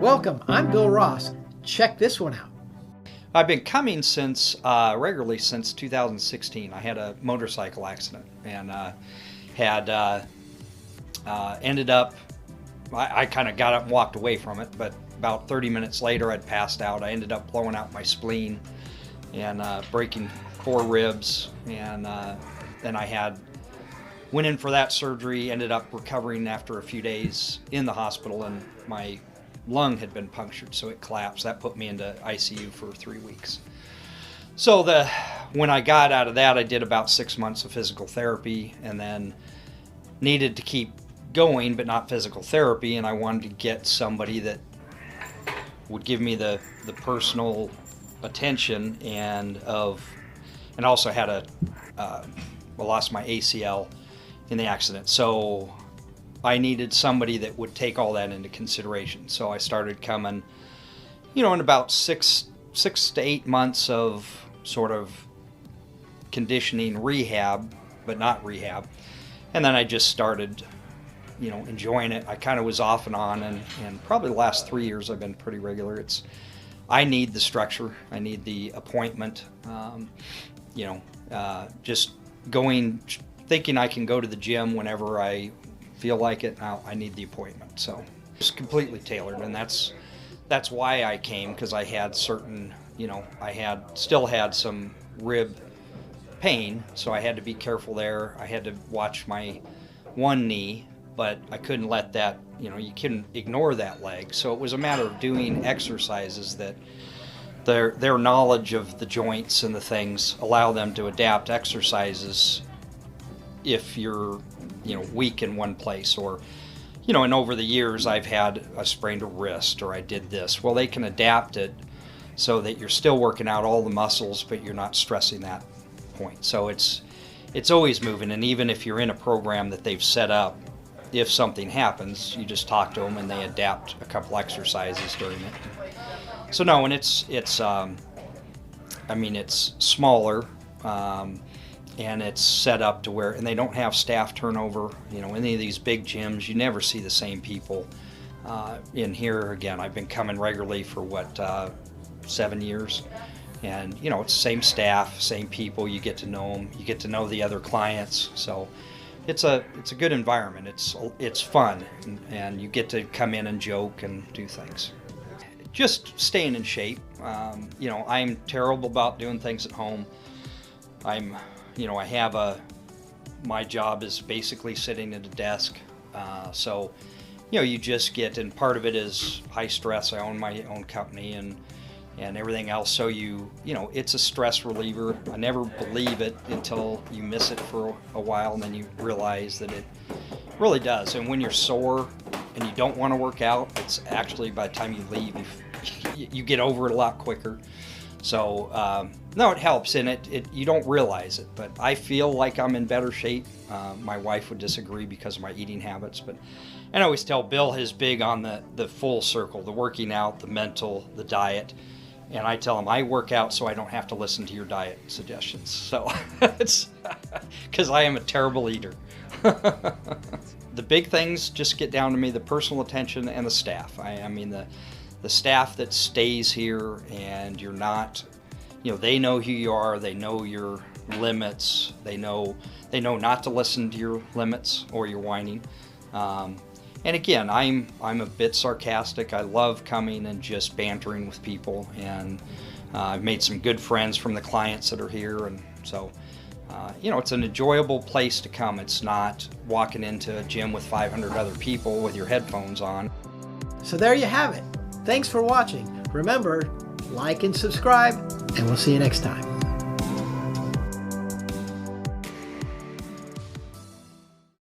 Welcome, I'm Bill Ross. Check this one out. I've been coming regularly since 2016. I had a motorcycle accident and ended up, I kind of got up and walked away from it, but about 30 minutes later I'd passed out. I ended up blowing out my spleen and breaking 4 ribs, and then I went in for that surgery, ended up recovering after a few days in the hospital, and my lung had been punctured, so it collapsed. That put me into ICU for 3 weeks. So when I got out of that, I did about 6 months of physical therapy, and then needed to keep going, but not physical therapy, and I wanted to get somebody that would give me the personal attention, and also had I lost my ACL in the accident. So I needed somebody that would take all that into consideration. So I started coming, in about six to 8 months of sort of conditioning rehab, but not rehab. And then I just started, enjoying it. I kind of was off and on, and probably the last 3 years I've been pretty regular. I need the structure. I need the appointment. Just going, thinking I can go to the gym whenever I feel like it. Now I need the appointment. So it's completely tailored, and that's why I came, because I had certain, still had some rib pain, so I had to be careful there. I had to watch my one knee, but I couldn't let that, you couldn't ignore that leg. So it was a matter of doing exercises that their knowledge of the joints and the things allow them to adapt exercises if you're weak in one place, or and over the years I sprained a wrist, or I did this. Well, they can adapt it so that you're still working out all the muscles, but you're not stressing that point. So it's always moving, and even if you're in a program that they've set up, if something happens, you just talk to them and they adapt a couple exercises during it. So no, and it's smaller, and it's set up to where, and they don't have staff turnover. Any of these big gyms, you never see the same people. In here, again, I've been coming regularly for 7 years, and it's the same staff, same people. You get to know them, you get to know the other clients. So it's a good environment. It's fun, and you get to come in and joke and do things. Just staying in shape. I'm terrible about doing things at home. My job is basically sitting at a desk. So you just get, and part of it is high stress. I own my own company and everything else. So it's a stress reliever. I never believe it until you miss it for a while, and then you realize that it really does. And when you're sore and you don't want to work out, it's actually, by the time you leave, you get over it a lot quicker. So no, it helps, and you don't realize it, but I feel like I'm in better shape. My wife would disagree because of my eating habits, but I always tell Bill is big on the full circle, the working out, the mental, the diet. And I tell him I work out so I don't have to listen to your diet suggestions. So it's because I am a terrible eater. The big things just get down to me: the personal attention and the staff. The staff that stays here, and you're not, they know who you are, they know your limits, they know not to listen to your limits or your whining. And again, I'm a bit sarcastic. I love coming and just bantering with people, and I've made some good friends from the clients that are here, and so it's an enjoyable place to come. It's not walking into a gym with 500 other people with your headphones on. So there you have it. Thanks for watching. Remember, like and subscribe, and we'll see you next time.